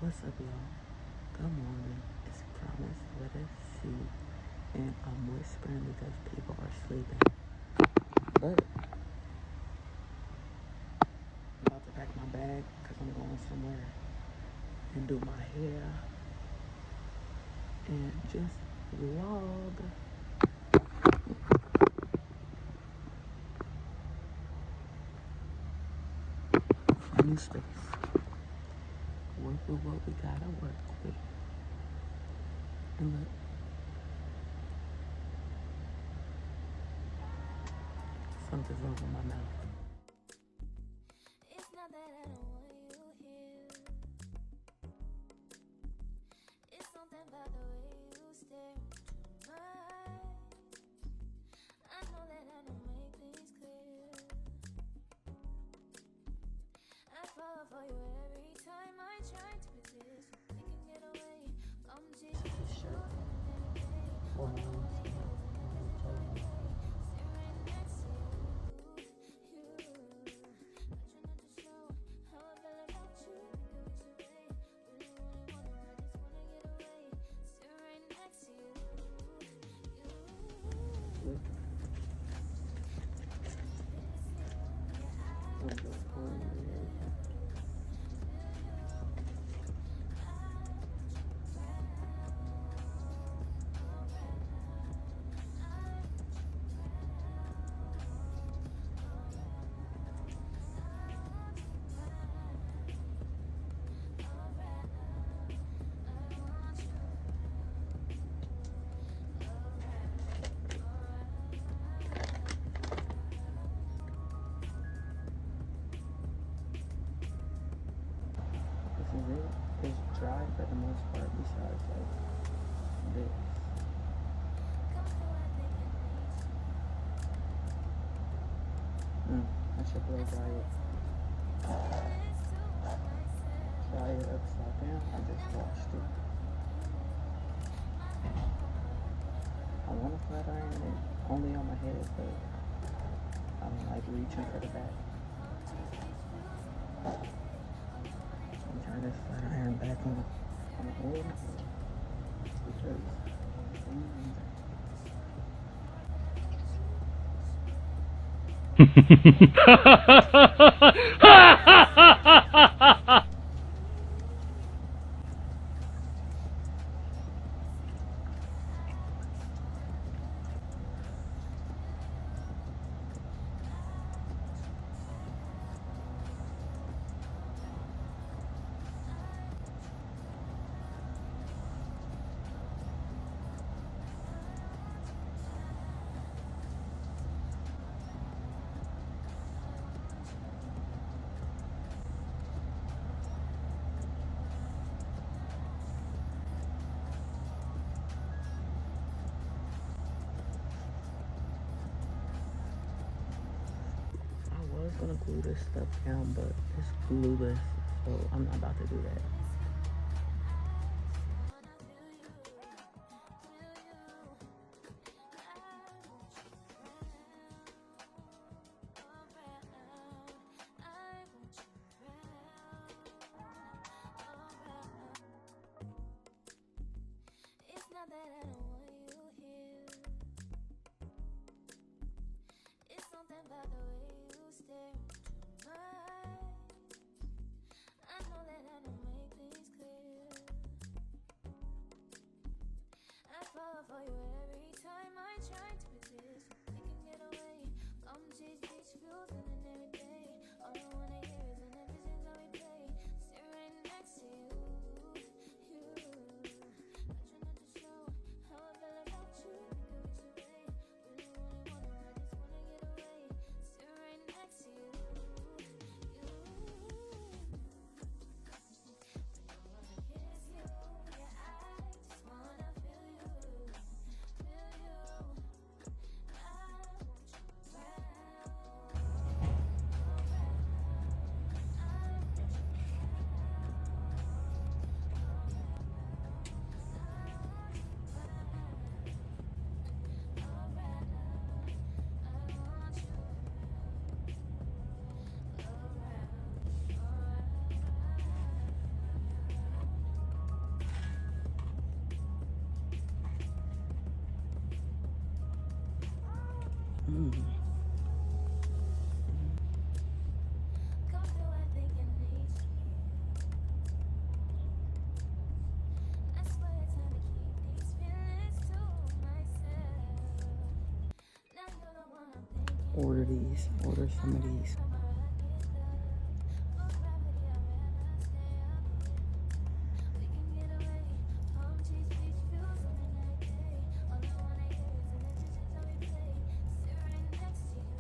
What's up, y'all? Good morning. It's Promise with a C, and I'm whispering because people are sleeping. But I'm about to pack my bag because I'm going somewhere and do my hair and just vlog. New space. Work with what we gotta work with. And look, something's over my mouth. It's not that I don't want you here. It's something about the way you stare into my eyes. I know that I don't make things clear. I fall for you every time I try to resist. We can get away. Come chase the truth in a day. Walk away, sit right next to you. This is it. It's dry for the most part, besides like this. I should blow dry it. Dry it upside down. I just washed it. I want to flat iron it only on my head, but I'm like reaching for the back. Turn this flat iron back on the oil because I was gonna glue this stuff down, but it's glueless, so I'm not about to do that. It's not that I don't want you here. It's something about the way you stare into my eyes. I know that I don't make Come through, I think I need you. I swear it's time to keep these feelings to myself. Now you're the one I'm thinking. Order these. Order some of these. From a rocket love, for gravity, I'd rather stay up here. We can get away, palm trees, beach views on a night day. All I wanna hear is the visions that we play. Sit right next to you.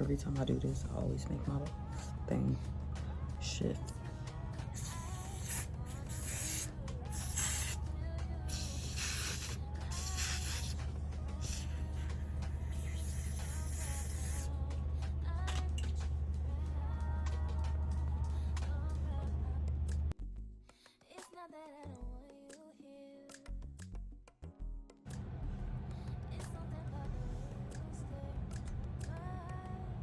Every time I do this, I always make my thing shift. It's not that I don't want you here. It's something about the way you stare into my eyes.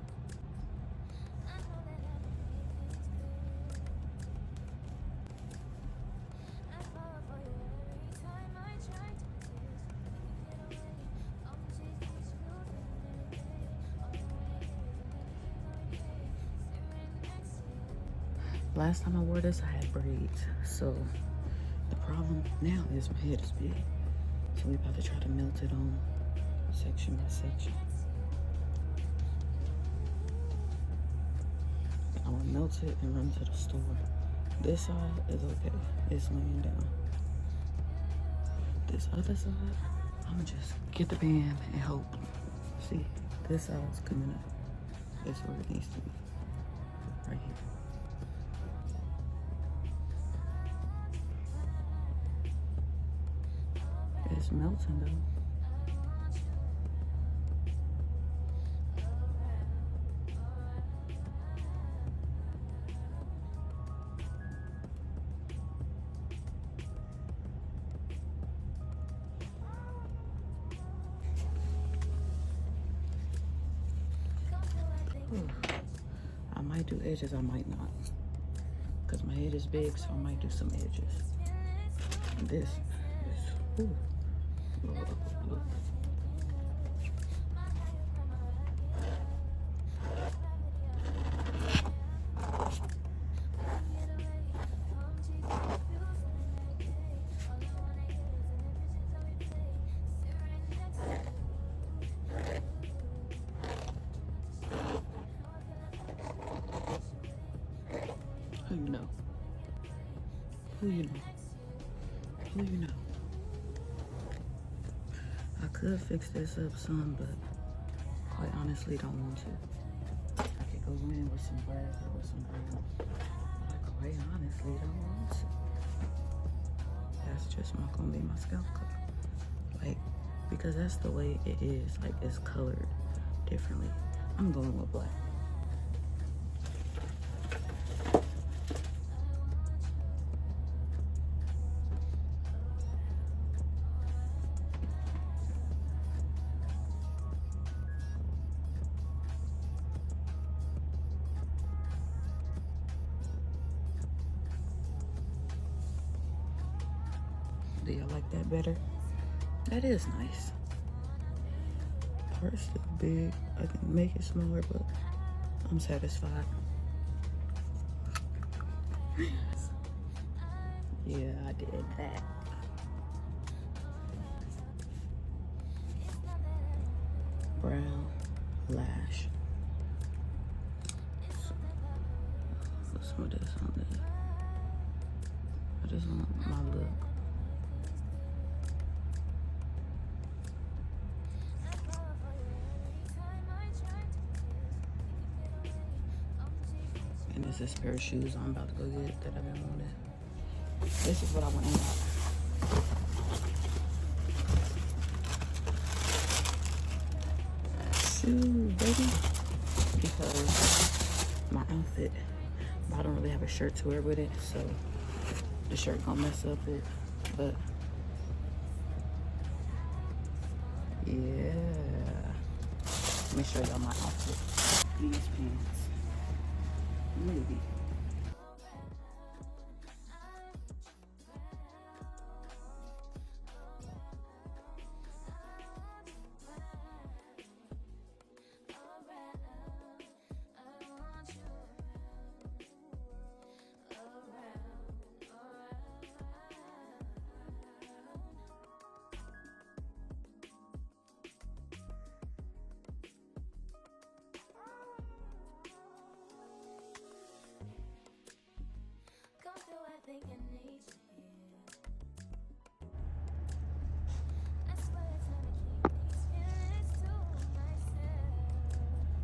I know that I can make things clear. I fall for you every time I try to resist. We can get away, palm trees, beach views on a night day. All I wanna hear is the visions that we play. Sit right next to you. Last time I wore this, I had braids. So the problem now is my head is big. So we about to try to melt it on section by section. I want to melt it and run to the store. This side is okay. It's laying down. This other side, I'm gonna just get the band and hope. See, this side's coming up. That's where it needs to be. Right here. It's melting though. I might do edges, I might not. Because my head is big, so I might do some edges. This is, ooh. Look. Who you know? Who you know? Who you know? I could fix this up some, but quite honestly don't want to. I could go in with some black or with some brown. I quite honestly don't want to. That's just not gonna be my scalp color. Like, because that's the way it is. Like, it's colored differently. I'm going with black. Do y'all like that better? That is nice. Parts still big. I can make it smaller, but I'm satisfied. Yeah, I did that. Brow, lash. Put some of this on there. I just want my look. And this is a pair of shoes I'm about to go get that I've been wanting. This is what I want to have. Shoe, baby. Because my outfit, I don't really have a shirt to wear with it, so the shirt gonna mess up it. But yeah, let me show y'all my outfit. These pants, maybe.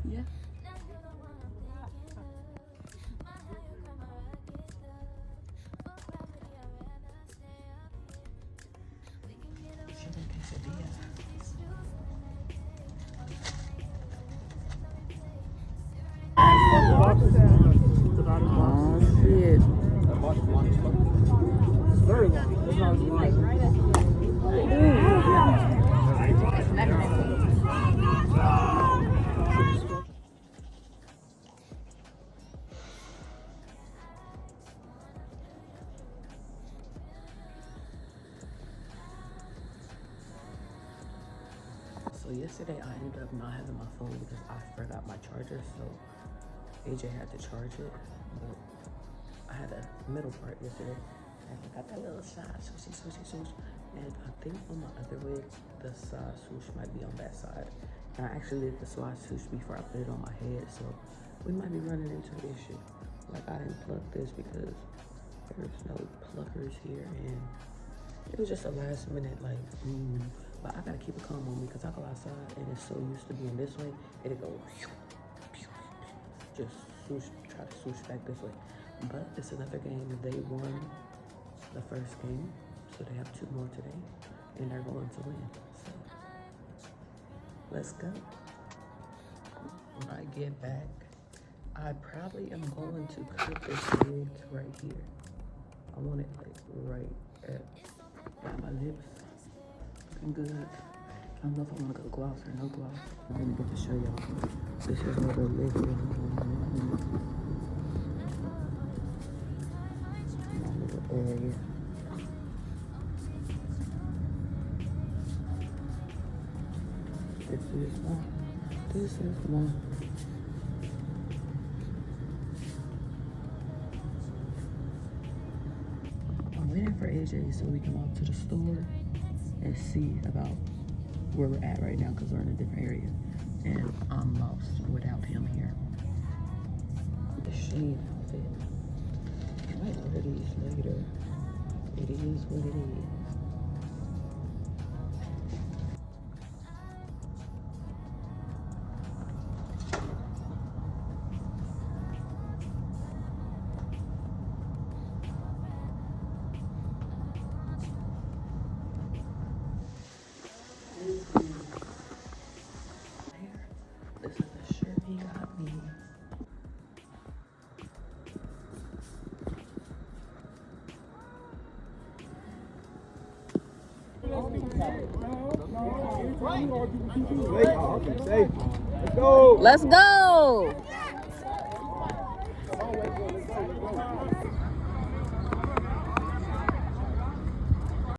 Yeah. Oh shit. Very long. That's not as long. So yesterday I ended up not having my phone because I forgot my charger, so AJ had to charge it. But I had a middle part yesterday. And I got that little side swoosh. And I think on my other wig, the side swoosh might be on that side. And I actually did the side swoosh before I put it on my head, so we might be running into an issue. Like, I didn't plug this because there's no pluggers here, and it was just a last minute, like, But I gotta keep it calm on me because I go outside and it's so used to being this way, it'll go just swoosh, try to swoosh back this way. But it's another game. They won the first game, so they have 2 more today, and they're going to win. So let's go. When I get back, I probably am going to put this wig right here. I want it like right at my lips. Looking good. I don't know if I want to go gloss or no gloss. I'm gonna get to show y'all. This is what the lip is. My little area. This is one. This is one. I'm waiting for AJ so we can walk to the store and see about where we're at right now because we're in a different area. And I'm lost without him here. The Sheen outfit. I might wear these later. It is what it is. This is the shirt he got me. Let's go. Let's go!